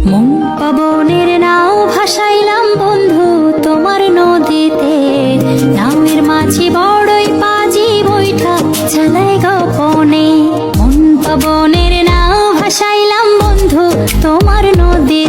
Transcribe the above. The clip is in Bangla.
মন পবনের নাও ভাসাইলাম বন্ধু তোমার নদীতে, নামের মাঝি বড়ই পাজি বৈঠা চালাই গোপনে। মন পবনের নাও ভাসাইলাম বন্ধু তোমার নদীতে,